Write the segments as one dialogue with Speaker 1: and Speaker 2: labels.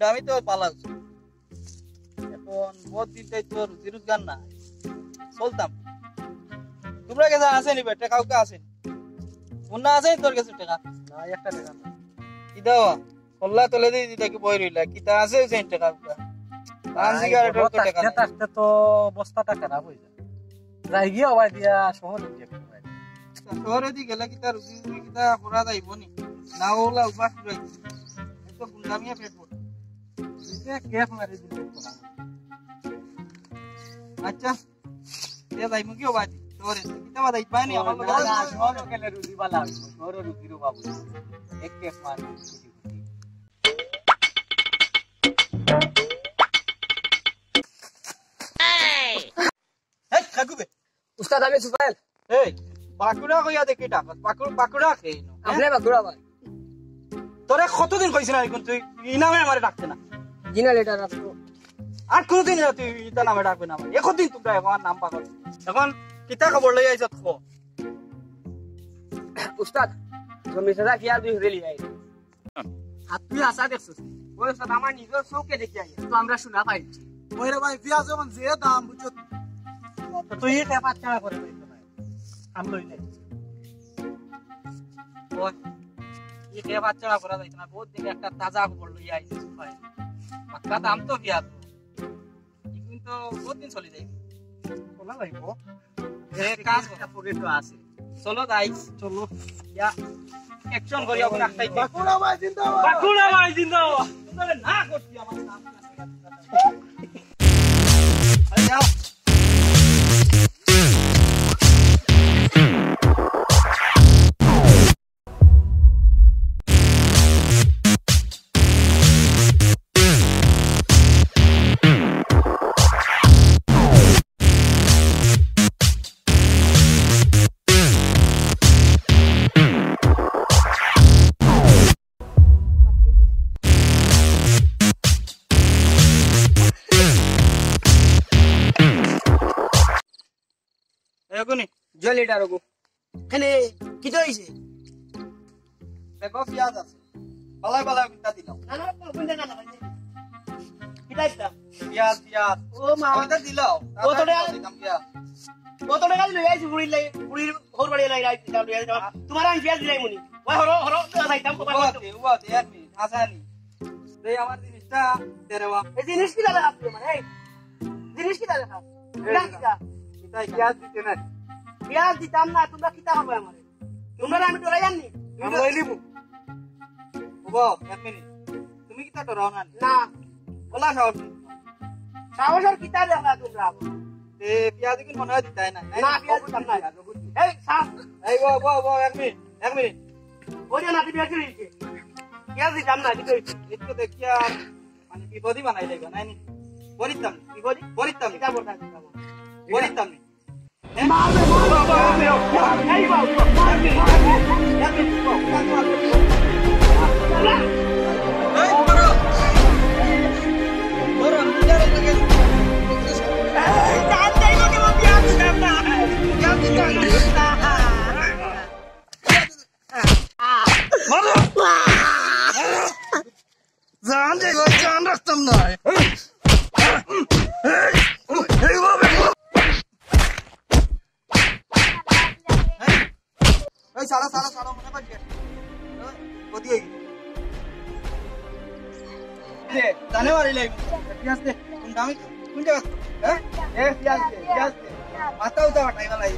Speaker 1: আমি তো পালাম এখন বহুত দিন তাই তোর রুজি রোজগার না চলতাম তোমরা কাছে আসেনি টাকা কাউকে আসেনি মুন্না আছে তোর কাছে টাকা না একটা টাকা না কি দাও কল্লা তলে দিয়ে দিতে বই রইলা কি তা আছে সেই টাকা পান সিগারেটের তো টাকা না আসতে তো বস্তাটা খারাপ হয়ে যায় যাই গিয়ে ওই দিয়া শহরে দিয়ে শহরে দিয়ে গেলে কি তার রুজি কি তা পুরা যাইব নি না ওলা উপাস রই তো গুন্ডামিয়া পেট পড়ে কেফ মারি দিল আচ্ছা এ ভাই মুকি ওবাদি তোরে কিতা বাদাই পানি আমার না শহর কেলে রুজি वाला শহর রুজি রো বাবু এক কেফ মার এই খাগুবে উস্তাদ আমি সুফাইল এই বাকুড়া কইয়া দেখি টাকা বাকুড়া খেই নো আপনি বাকুড়া ভাই তোরে কতদিন কইছ না এখন তুই ইনামে আমারে ডাকতে না জিনা লেটার আসতো আর কোনদিন তুই ইতা নামে ডাকবে না আমার একদিন তোমরা আমার নাম পাগল এখন কিতা খবর লই আইছত খো উস্তাদ জমি সাদা কিয়া দুই রেলি আই আপনি আশা দেখছস ওই উস্তাদ আমার নিজের চোখে দেখি আই তো আমরা শোনা পাইছি ওরে ভাই পিয়াজ যখন যে দাম বুঝছ তো তুই এটা পাঁচটা করে দিছ ভাই আম লই নাই ওই ये বাচ্চারা করা যাইছ না বহুত দিন একটা তাজা খবর লই আইছিস ভাই পাক্কা দাম তো পিয়া তো কিন্তু বহুত দিন চলে যাইবে কোলা যাইব এক কাজ পরে তো আছে চলো গাইস চলো ইয়া অ্যাকশন করি এখন একটাই বাকুড়া ভাই জিন্দাবাদ তোরে না করছি আমার নাম আরে যাও এগুনি জলিটার গো এখানে কি হইছে দেখো পিয়াজ আছে বালাই বালাই কিটা দিলাম না না কোনটা না কিটা দিলাম পিয়াজ ও মা ওটা দিলাও কত টাকা দিলাম পিয়াজ কত টাকা লই আইছি বুড়ির ঘর বাড়ি লাই দিলাম তোমার আমি পিয়াজ দিলাই মুনি ওই হরো যাইতাম কো ওতে এক মিনিট আসানি দেই আমার জিনিসটা দেরেবা এই জিনিস কি দাদা আপনি মানে এই জিনিস কি দাদা কিটা পিয়াজ দিতে না পিয়াজ দিতাম না তোমরা কিতা হবে আমারে তোমরা আমি ডরাই জানি আমি লই লিবো ওবো এক মিনিট তুমি কিতা ডরাও না না বলা সাহস আর কিতা দেখা তোমরা এ পিয়াজ কি মনে হয় দিতাই না না পিয়াজ দিতাম না এই সাহ এই ও এক মিনিট ওই না পিয়াজ দিতে পিয়াজ দিতাম না দিতে একটু দেখিয়া মানে বিপদই বানাই দেবা নাই নি বলিতাম বলিতাম কিতা বলিতাম মারবে এই বাবু মারবে এই বড় নিজের লাগে এই দাঁত দেইবো কে পিয়াজ দিতাম না পিয়াজ দিতাম না মারো জান রাখতাম না এই বাবা सारा मने पर गया होती है ये जाने वाली लाइफ पियाज दे तुम दामी कौन जगह हैं ए पियाज दे आता होता हटाई वाला है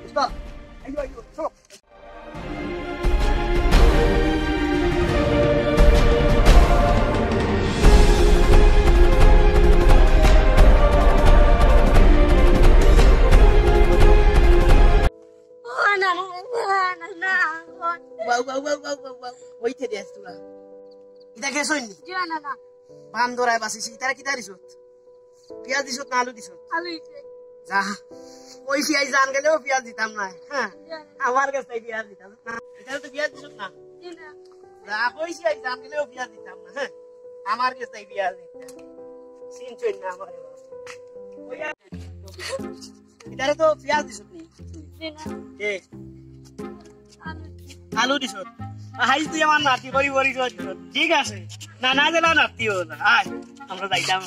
Speaker 1: उस्ताद आइयो चलो Wow. Wait till this, Ita keso ini.
Speaker 2: Jangan,
Speaker 1: বান্দরায় বাসিছি তারা কি দিছত পেঁয়াজ দিছত না আলু দিছত যা ওই পেঁয়াজ জান গেলেও পেঁয়াজ দিতাম না হ্যাঁ আমার কাছে পেঁয়াজ দিতাম না এটা তো পেঁয়াজ দিছত না যা কইছি আই জান গেলেও পেঁয়াজ দিতাম না হ্যাঁ আমার কাছে পেঁয়াজ দিতাম সিন চই না আমার এটারে তো পেঁয়াজ দিছত নি এ আলু দিছত হাই তুই আমার নাতি বড়ি বড়ি দিছত ঠিক আছে না না জেলা নাতি ও না আয় আমরা যাইতাম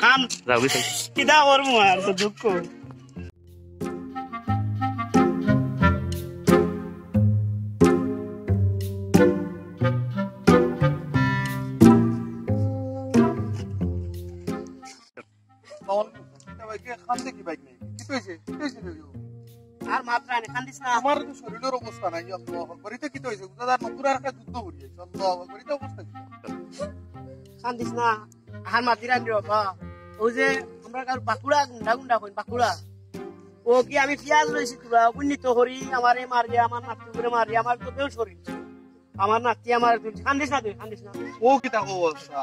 Speaker 1: খান যাও কি কিদা করমু আর তো দুঃখ আর মাত্রা নে খান্দিস না
Speaker 2: আমার তো শরীরের অবস্থা নাই আল্লাহ আকবার কি তো হইছে উদার নতুরা একটা যুদ্ধ করি আল্লাহ আকবার এটা অবস্থা কি
Speaker 1: খান্দিস না আর মাতিরা নি বাবা ও যে আমরা কার বাকুড়া গুন্ডা গুন্ডা কইন বাকুড়া ও কি আমি পেঁয়াজ লইছি তোরা উন্নীত করি আমারে মারি আমার নাতি করে মারি আমার তো কেউ শরীর আমার নাতি আমার খান্দিস না তুই খান্দিস না
Speaker 2: ও কি তা অবস্থা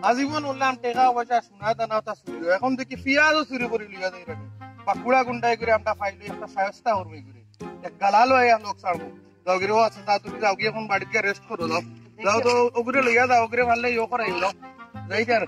Speaker 2: আজীবন উল্লাম টাকা পয়সা সোনা দানা তা চুরি এখন দেখি পেঁয়াজও চুরি করে লিয়া যাই রাখি বাকুড়া গুন্ডাই করে আমরা ফাইলি একটা সায়স্তা হরবই করে এক গালালো আয়া লোক ছাড়বো যাও গিয়ে আছে তা তুমি যাও গিয়ে এখন বাড়িতে রেস্ট করো যাও যাও তো ওগুলো লইয়া যাও ওগুলো ভালো ইয়ে করাই যাও যাইতে আর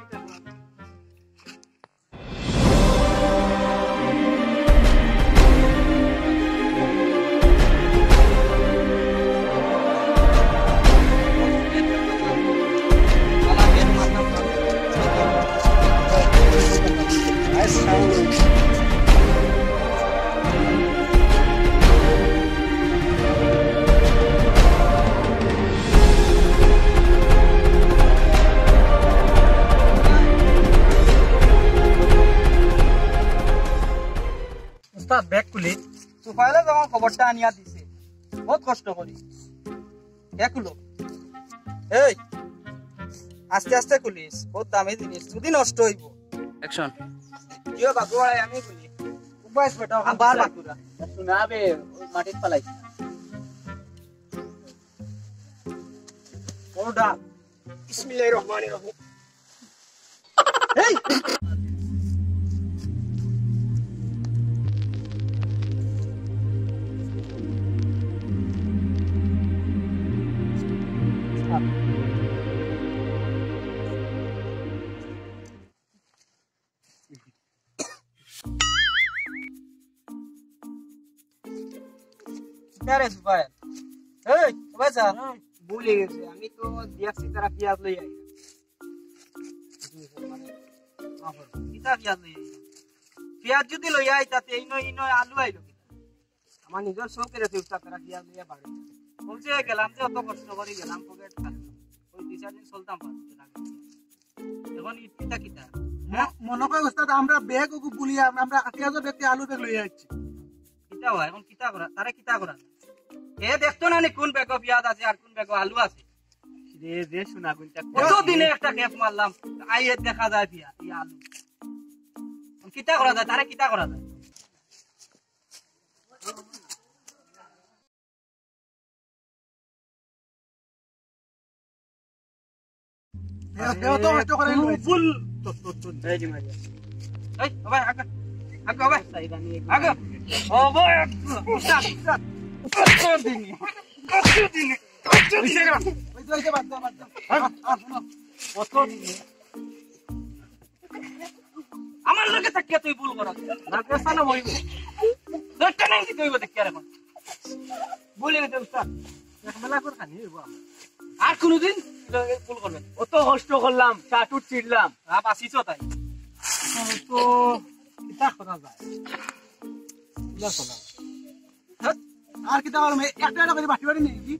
Speaker 3: ব্যাগ খুলি সুফাইলে যখন খবরটা আনিয়া দিছে বহুত কষ্ট করি খুলো এই আস্তে আস্তে খুলিস বহুত দামি জিনিস যদি নষ্ট হইব
Speaker 4: অ্যাকশন
Speaker 3: জিও বাকুড়ায় আমি খুলি উপাস বেটা আবার বাকুড়া
Speaker 4: শোনাবে মাটিত পালাইছ
Speaker 3: ওডা
Speaker 1: বিসমিল্লাহির রহমানির রহিম
Speaker 3: এই আরে সুফাইল এই বাসা
Speaker 1: ভুলে গেছে আমি তো দেখছি তারা পেঁয়াজ লই আই
Speaker 3: কিতা পেঁয়াজ লই পেঁয়াজ যদি লই আই তাতে ইনো আলু আইলো
Speaker 1: আমার নিজের শৌকের আছে উস্তাদ তারা পেঁয়াজ লইয়া বাড়ি
Speaker 3: বলছে গেলাম যে অত কষ্ট করে গেলাম পকেট ওই 2-4 দিন চলতাম এখন কিতা কিতা
Speaker 2: মনে কয় উস্তাদ আমরা ব্যাগ ওগু বুলিয়া আমরা পেঁয়াজ ব্যাগ আলু ব্যাগ লইয়া যাচ্ছি
Speaker 3: কিতা হয় এখন কিতা করা তারে কিতা করা এ দেখতো না কোন ব্যাগ পেঁয়াজ আছে আর কোন ব্যাগ আলু আছে
Speaker 1: রে রে শোনা গুনটা
Speaker 3: কত দিনে একটা খেপ মারলাম আইয়ে দেখা যায় পেঁয়াজ এই আলু কিতা করা যায় তারে কিতা করা যায়
Speaker 2: ফুল
Speaker 1: এই দি মারিয়া
Speaker 3: এই ভাই আগা আগা ভাই আগা ও ভাই উস্তাদ কত দিনে কত দিনে আমার লগে থাকিয়া তুই ভুল করা না পেছা না হইব দরকার নাই কি কইব দেখ এখন বলে গেছে উস্তাদ এক মেলা করে খানি হইব আর কোনদিন ভুল করবেন
Speaker 1: অত কষ্ট করলাম চাটুট চিড়লাম
Speaker 3: আপ আসিছো তাই
Speaker 2: তো কিতা করা যায় আর কিতা করলাম একটা একটা করে বাটি বাটি নিয়ে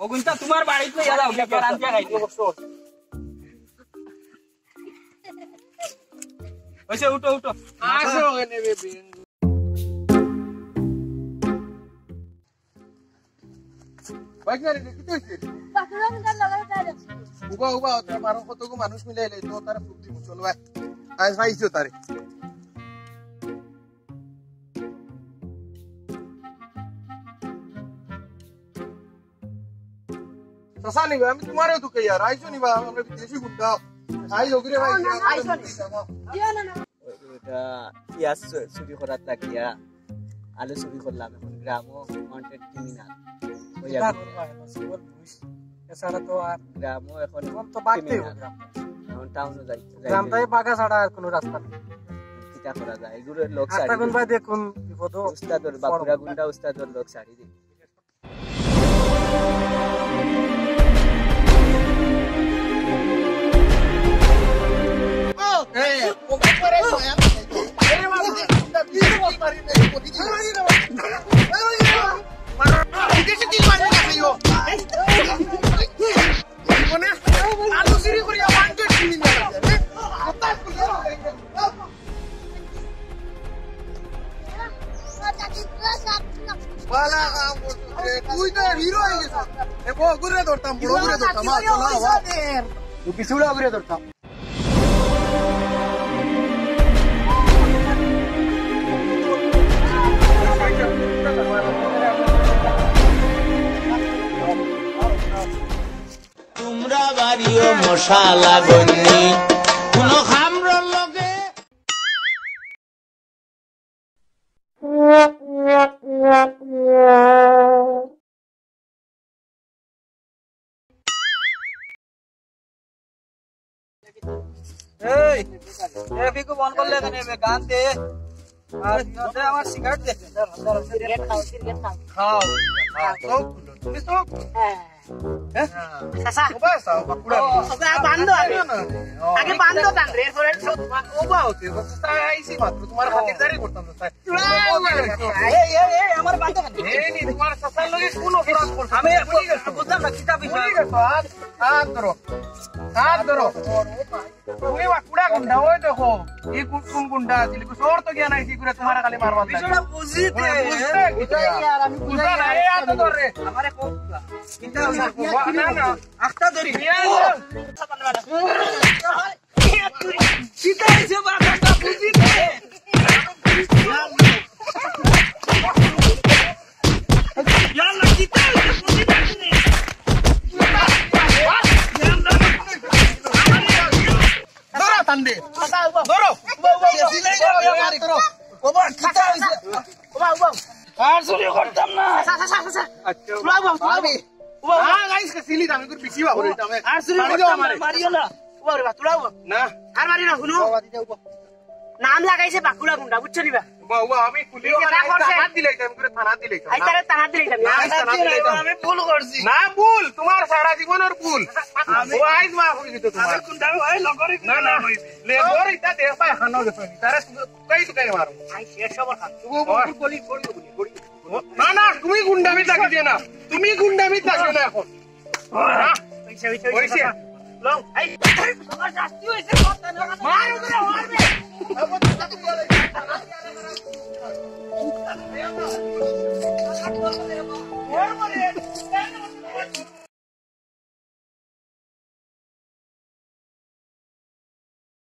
Speaker 3: ওগুনটা তোমার বাড়িতে ইয়া দাও গিয়া রান্না খাইতে ওইসে উঠো উঠো
Speaker 2: আসো এনে বেবি বাইক না রে কিতে হইছে
Speaker 5: বাকুড়া মিটার লাগাই তাই আছে
Speaker 2: উবা উবা তার মারো কতগু মানুষ মিলাইলে তো তার ফুটি চল ভাই আজ ভাইছো তারে সসা নিবে আমি তোমারও তো কই আর আইছো নিবা আমরা বিদেশি গুন্ডা আই ওগরে ভাই
Speaker 4: ওটা পিয়াজ চুরি করার লাগিয়া আলু চুরি করলাম এখন গ্রামও ওয়ান্টেড ক্রিমিনাল
Speaker 3: এছাড়া তো আর
Speaker 4: গ্রামও এখন
Speaker 3: তো বাড়তেই হবে
Speaker 4: এখন টাউনে যাই
Speaker 3: গ্রামটাই বাগা ছাড়া আর কোনো রাস্তা নেই
Speaker 4: কিটা করা যায় এগুলো লোক সারি
Speaker 3: আস্তাবেন ভাই দেখুন বিপদ
Speaker 4: উস্তাদর বাকুড়া গুন্ডা উস্তাদর লোক সারি দি
Speaker 2: তুই তো হিরো হয়ে গেছ ঘুরে ধরতাম বড় ঘুরে ধরতাম
Speaker 1: পিছুড়া ঘুরে ধরতাম
Speaker 6: তোমরা বাড়িও মশালা গন্নি কোন খামরর লগে
Speaker 3: এই ট্রাফিক বন্ধ করলে কেন গান দে আর দে আমার সিগারেট দে
Speaker 5: সিগারেট খাও
Speaker 2: খাও খাও তুমি তো
Speaker 5: সাসা
Speaker 2: বাসা বাকুড়া
Speaker 5: ওকে বান্ধো আগে বান্ধো তান রে পরে
Speaker 2: ওবা হতে তাই আইছি মাত্র তোমার খাতিরদারি করতাম তো তাই
Speaker 3: এই আমার বান্ধব
Speaker 2: এই নি তোমার সাসার লগে কোন অপরাধ করছ
Speaker 3: আমি বুঝলাম না কিতাব
Speaker 2: ভুলে গেছো হাত ধরো হাত ধরো তুমি বাকুড়া গুন্ডা ওই দেখো এই কোন গুন্ডা আছিল সর তো জ্ঞান আইছি করে তোমার খালি মারবার লাগে
Speaker 3: বিষয়টা বুঝিতে
Speaker 5: আর আমি
Speaker 2: বুঝা না এই হাত ধরে
Speaker 3: আমারে কোন কিতা
Speaker 2: না না
Speaker 3: আখটা ধরি কিতা হইছে বাটা বুঝিতে ইয়াল্লা কিতা হইছে বুঝিতে
Speaker 2: ধরো তান্ডে ধরো ধরো
Speaker 3: ওবা কিতা হইছে আর চুরি করতাম না
Speaker 2: গাইস কে সিলি দামি করে পিছিবা হরে আমি
Speaker 3: আর চুরি করতাম না মারিও না
Speaker 2: না
Speaker 5: আর মারি না শুনো নাম লাগাইছে বাকুড়া গুন্ডা বুঝছো নিবা
Speaker 2: বাবা আমি পুলিশ থানা দিলাইতাম করে থানা দিলাইতাম
Speaker 5: আই তারে টানা দিলাম
Speaker 3: আমি ভুল করছি
Speaker 2: না ভুল তোমার সারা জীবনের ভুল ও আইজ মা হই গেছে তোমার
Speaker 3: কোনটা ভাই লগরি
Speaker 2: না না লে বড় ইটা দেহ পায় হানো দেখনি তারে কই তো কই মারো
Speaker 5: আই শেষ সবার খাত
Speaker 2: না না তুমি গুন্ডামি থাকি দে না তুমি গুন্ডামি থাকি না এখন হইছে
Speaker 5: লং আই তোমার শাস্তি হইছে মার ওরে মারবে
Speaker 2: আবার